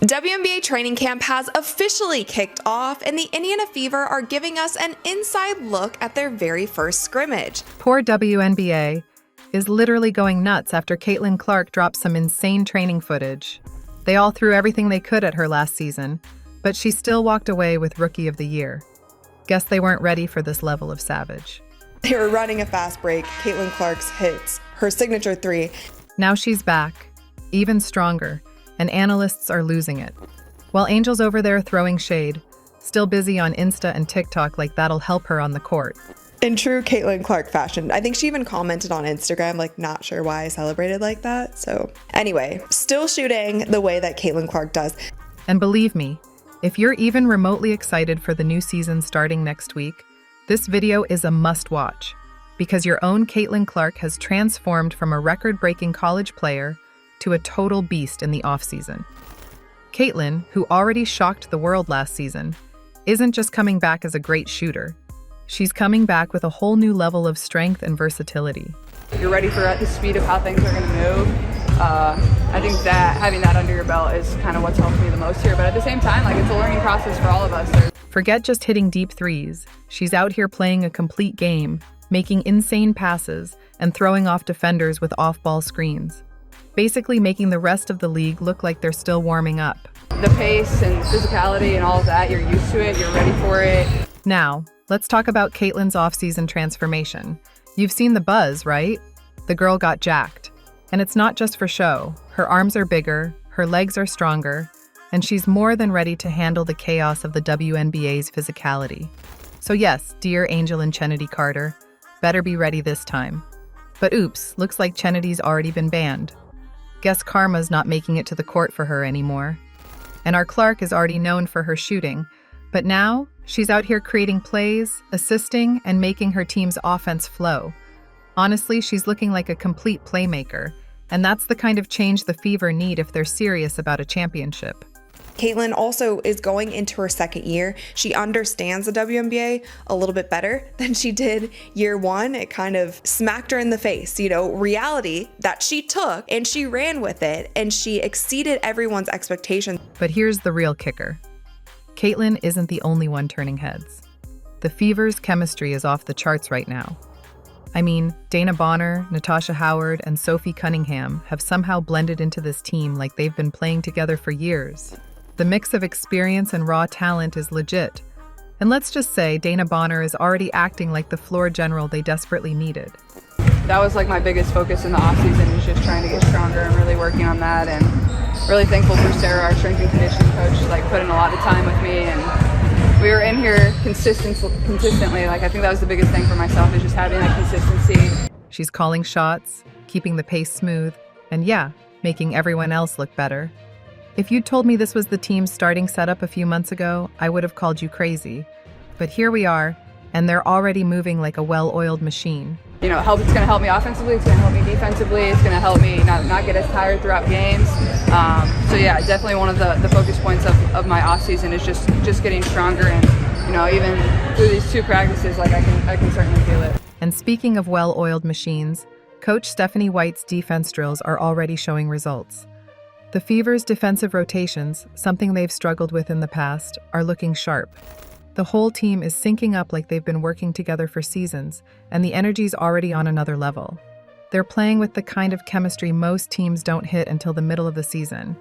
WNBA training camp has officially kicked off, and the Indiana Fever are giving us an inside look at their very first scrimmage. Poor WNBA is literally going nuts after Caitlin Clark dropped some insane training footage. They all threw everything they could at her last season, but she still walked away with Rookie of the Year. Guess they weren't ready for this level of savage. They were running a fast break. Caitlin Clark's hits her signature three. Now she's back, even stronger, and analysts are losing it. While Angel's over there throwing shade, still busy on Insta and TikTok like that'll help her on the court. In true Caitlin Clark fashion, I think she even commented on Instagram, like, not sure why I celebrated like that. So anyway, still shooting the way that Caitlin Clark does. And believe me, if you're even remotely excited for the new season starting next week, this video is a must-watch, because your own Caitlin Clark has transformed from a record-breaking college player to a total beast in the offseason. Caitlin, who already shocked the world last season, isn't just coming back as a great shooter. She's coming back with a whole new level of strength and versatility. You're ready for the speed of how things are going to move. I think that having that under your belt is kind of what's helped me the most here. But at the same time, like, it's a learning process for all of us. Forget just hitting deep threes. She's out here playing a complete game, making insane passes, and throwing off defenders with off-ball screens. Basically making the rest of the league look like they're still warming up. The pace and physicality and all of that, you're used to it, you're ready for it. Now, let's talk about Caitlin's off-season transformation. You've seen the buzz, right? The girl got jacked. And it's not just for show. Her arms are bigger, her legs are stronger, and she's more than ready to handle the chaos of the WNBA's physicality. So yes, dear Angel and Chennedy Carter, better be ready this time. But oops, looks like Chennedy's already been banned. Guess karma's not making it to the court for her anymore. And our Clark is already known for her shooting, but now she's out here creating plays, assisting, and making her team's offense flow. Honestly, she's looking like a complete playmaker, and that's the kind of change the Fever need if they're serious about a championship. Caitlin also is going into her second year. She understands the WNBA a little bit better than she did year one. It kind of smacked her in the face, reality that she took, and she ran with it, and she exceeded everyone's expectations. But here's the real kicker. Caitlin isn't the only one turning heads. The Fever's chemistry is off the charts right now. I mean, Dana Bonner, Natasha Howard, and Sophie Cunningham have somehow blended into this team like they've been playing together for years. The mix of experience and raw talent is legit. And let's just say Dana Bonner is already acting like the floor general they desperately needed. That was like my biggest focus in the offseason, is just trying to get stronger and really working on that. And really thankful for Sarah, our strength and conditioning coach, like put in a lot of time with me. And we were in here consistently. Like, I think that was the biggest thing for myself, is just having that consistency. She's calling shots, keeping the pace smooth, and yeah, making everyone else look better. If you'd told me this was the team's starting setup a few months ago, I would have called you crazy. But here we are, and they're already moving like a well-oiled machine. It's going to help me offensively, it's going to help me defensively, it's going to help me not get as tired throughout games. So yeah, definitely one of the focus points of my offseason is just getting stronger, and even through these two practices, like I can certainly feel it. And speaking of well-oiled machines, Coach Stephanie White's defense drills are already showing results. The Fever's defensive rotations, something they've struggled with in the past, are looking sharp. The whole team is syncing up like they've been working together for seasons, and the energy's already on another level. They're playing with the kind of chemistry most teams don't hit until the middle of the season.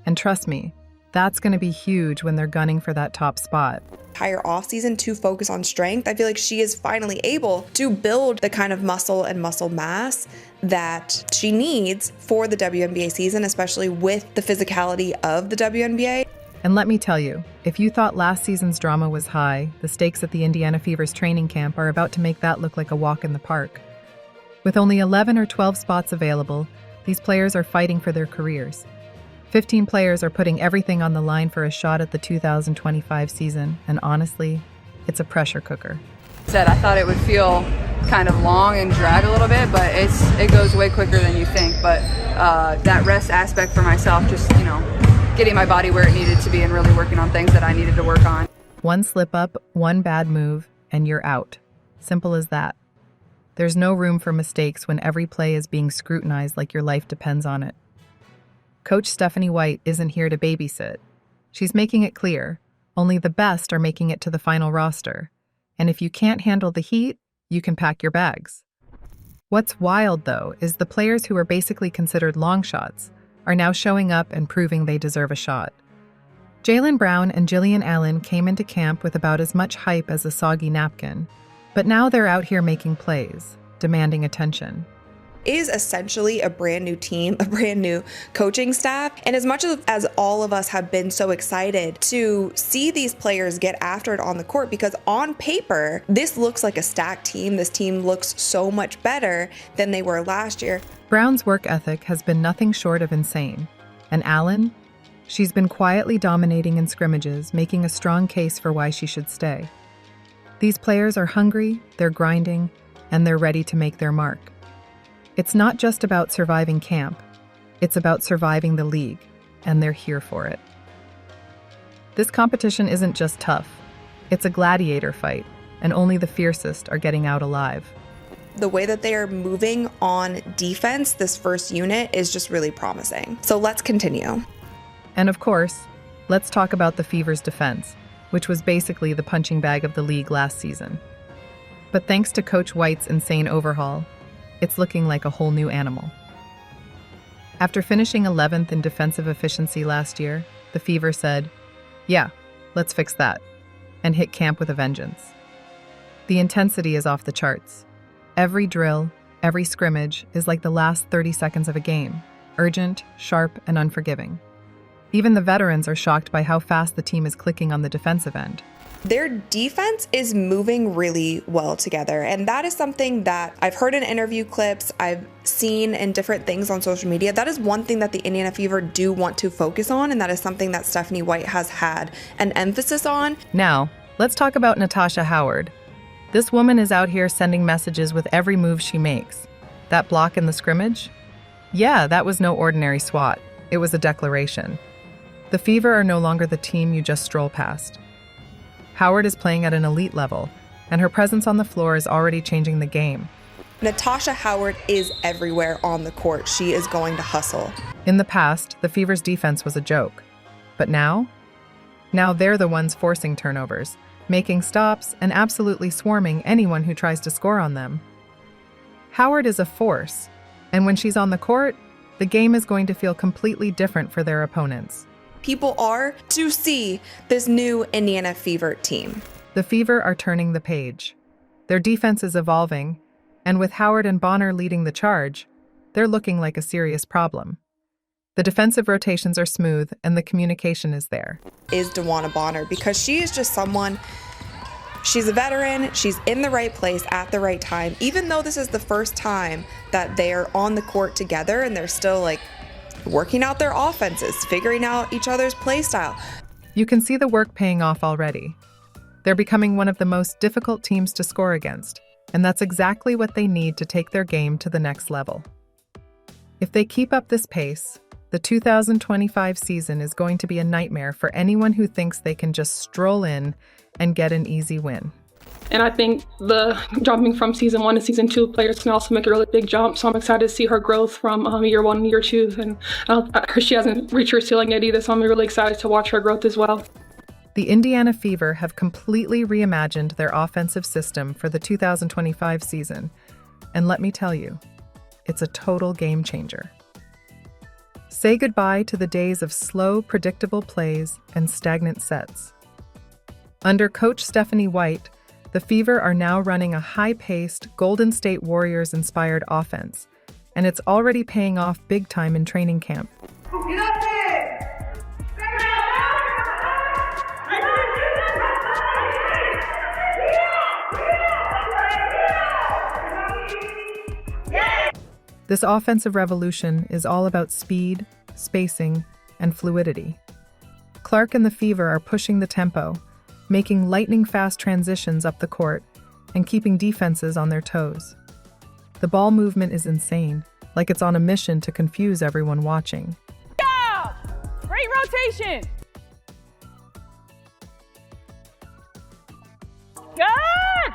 And trust me, that's going to be huge when they're gunning for that top spot. Entire offseason to focus on strength. I feel like she is finally able to build the kind of muscle and muscle mass that she needs for the WNBA season, especially with the physicality of the WNBA. And let me tell you, if you thought last season's drama was high, the stakes at the Indiana Fever's training camp are about to make that look like a walk in the park. With only 11 or 12 spots available, these players are fighting for their careers. 15 players are putting everything on the line for a shot at the 2025 season, and honestly, it's a pressure cooker. I thought it would feel kind of long and drag a little bit, but it goes way quicker than you think. But that rest aspect for myself, just getting my body where it needed to be and really working on things that I needed to work on. One slip up, one bad move, and you're out. Simple as that. There's no room for mistakes when every play is being scrutinized like your life depends on it. Coach Stephanie White isn't here to babysit. She's making it clear, only the best are making it to the final roster. And if you can't handle the heat, you can pack your bags. What's wild, though, is the players who are basically considered long shots are now showing up and proving they deserve a shot. Jaylen Brown and Jillian Allen came into camp with about as much hype as a soggy napkin, but now they're out here making plays, demanding attention. Is essentially a brand new team, a brand new coaching staff. And as much as all of us have been so excited to see these players get after it on the court, because on paper, this looks like a stacked team. This team looks so much better than they were last year. Brown's work ethic has been nothing short of insane. And Allen? She's been quietly dominating in scrimmages, making a strong case for why she should stay. These players are hungry, they're grinding, and they're ready to make their mark. It's not just about surviving camp, it's about surviving the league, and they're here for it. This competition isn't just tough, it's a gladiator fight, and only the fiercest are getting out alive. The way that they are moving on defense, this first unit, is just really promising. So let's continue. And of course, let's talk about the Fever's defense, which was basically the punching bag of the league last season. But thanks to Coach White's insane overhaul, it's looking like a whole new animal. After finishing 11th in defensive efficiency last year, the Fever said, "Yeah, let's fix that," and hit camp with a vengeance. The intensity is off the charts. Every drill, every scrimmage is like the last 30 seconds of a game, urgent, sharp, and unforgiving. Even the veterans are shocked by how fast the team is clicking on the defensive end. Their defense is moving really well together, and that is something that I've heard in interview clips, I've seen in different things on social media. That is one thing that the Indiana Fever do want to focus on, and that is something that Stephanie White has had an emphasis on. Now, let's talk about Natasha Howard. This woman is out here sending messages with every move she makes. That block in the scrimmage? Yeah, that was no ordinary swat. It was a declaration. The Fever are no longer the team you just stroll past. Howard is playing at an elite level, and her presence on the floor is already changing the game. Natasha Howard is everywhere on the court. She is going to hustle. In the past, the Fever's defense was a joke. But now they're the ones forcing turnovers, making stops, and absolutely swarming anyone who tries to score on them. Howard is a force, and when she's on the court, the game is going to feel completely different for their opponents. People are to see this new Indiana Fever team. The Fever are turning the page. Their defense is evolving, and with Howard and Bonner leading the charge, they're looking like a serious problem. The defensive rotations are smooth, and the communication is there. Is DeWanna Bonner, because she is just someone, she's a veteran, she's in the right place at the right time, even though this is the first time that they're on the court together and they're still working out their offenses, figuring out each other's play style. You can see the work paying off already. They're becoming one of the most difficult teams to score against, and that's exactly what they need to take their game to the next level. If they keep up this pace, the 2025 season is going to be a nightmare for anyone who thinks they can just stroll in and get an easy win. And I think the jumping from season 1 to season 2 players can also make a really big jump. So I'm excited to see her growth from year 1 and year 2. And she hasn't reached her ceiling yet either, so I'm really excited to watch her growth as well. The Indiana Fever have completely reimagined their offensive system for the 2025 season. And let me tell you, it's a total game changer. Say goodbye to the days of slow, predictable plays and stagnant sets. Under Coach Stephanie White, the Fever are now running a high-paced, Golden State Warriors-inspired offense, and it's already paying off big time in training camp. This offensive revolution is all about speed, spacing, and fluidity. Clark and the Fever are pushing the tempo, making lightning-fast transitions up the court and keeping defenses on their toes. The ball movement is insane, like it's on a mission to confuse everyone watching. Yeah! Great rotation! Good!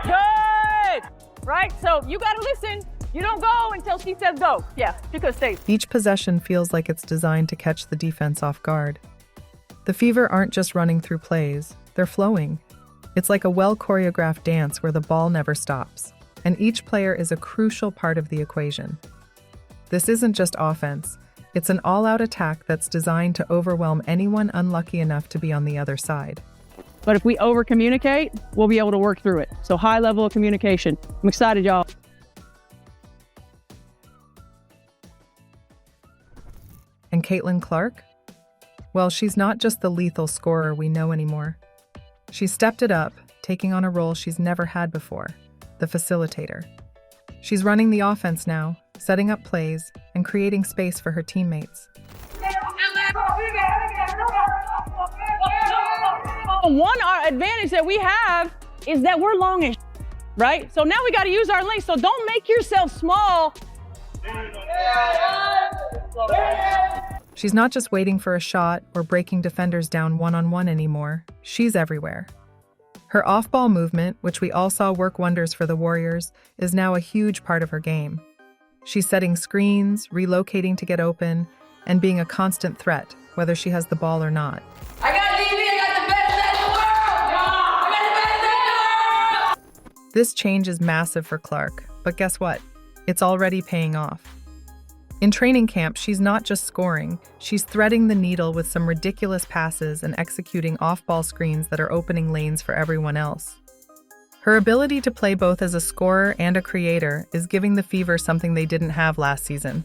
Good! Right, so you gotta listen. You don't go until she says go. Yeah, she could stay. Each possession feels like it's designed to catch the defense off guard. The Fever aren't just running through plays, they're flowing. It's like a well-choreographed dance where the ball never stops, and each player is a crucial part of the equation. This isn't just offense, it's an all-out attack that's designed to overwhelm anyone unlucky enough to be on the other side. But if we over-communicate, we'll be able to work through it. So high level of communication. I'm excited, y'all. And Caitlin Clark? Well, she's not just the lethal scorer we know anymore. She's stepped it up, taking on a role she's never had before, the facilitator. She's running the offense now, setting up plays, and creating space for her teammates. One advantage that we have is that we're longish, right? So now we got to use our length. So don't make yourself small. She's not just waiting for a shot or breaking defenders down one-on-one anymore. She's everywhere. Her off-ball movement, which we all saw work wonders for the Warriors, is now a huge part of her game. She's setting screens, relocating to get open, and being a constant threat, whether she has the ball or not. I got DB, I got the best set in the world! I got the best set in the world! This change is massive for Clark, but guess what? It's already paying off. In training camp, she's not just scoring, she's threading the needle with some ridiculous passes and executing off-ball screens that are opening lanes for everyone else. Her ability to play both as a scorer and a creator is giving the Fever something they didn't have last season.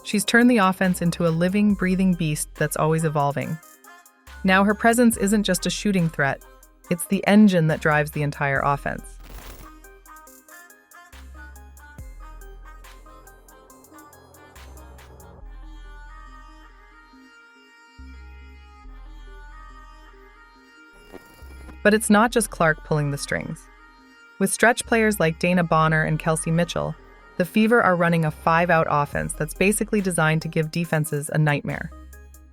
She's turned the offense into a living, breathing beast that's always evolving. Now her presence isn't just a shooting threat, it's the engine that drives the entire offense. But it's not just Clark pulling the strings. With stretch players like Dana Bonner and Kelsey Mitchell, the Fever are running a 5-out offense that's basically designed to give defenses a nightmare.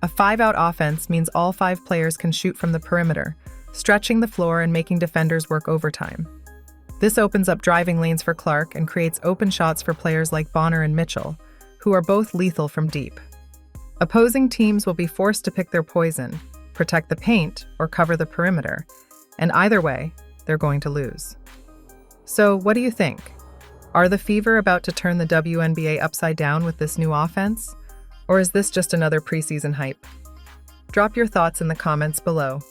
A 5-out offense means all 5 players can shoot from the perimeter, stretching the floor and making defenders work overtime. This opens up driving lanes for Clark and creates open shots for players like Bonner and Mitchell, who are both lethal from deep. Opposing teams will be forced to pick their poison, protect the paint, or cover the perimeter, and either way, they're going to lose. So, what do you think? Are the Fever about to turn the WNBA upside down with this new offense? Or is this just another preseason hype? Drop your thoughts in the comments below.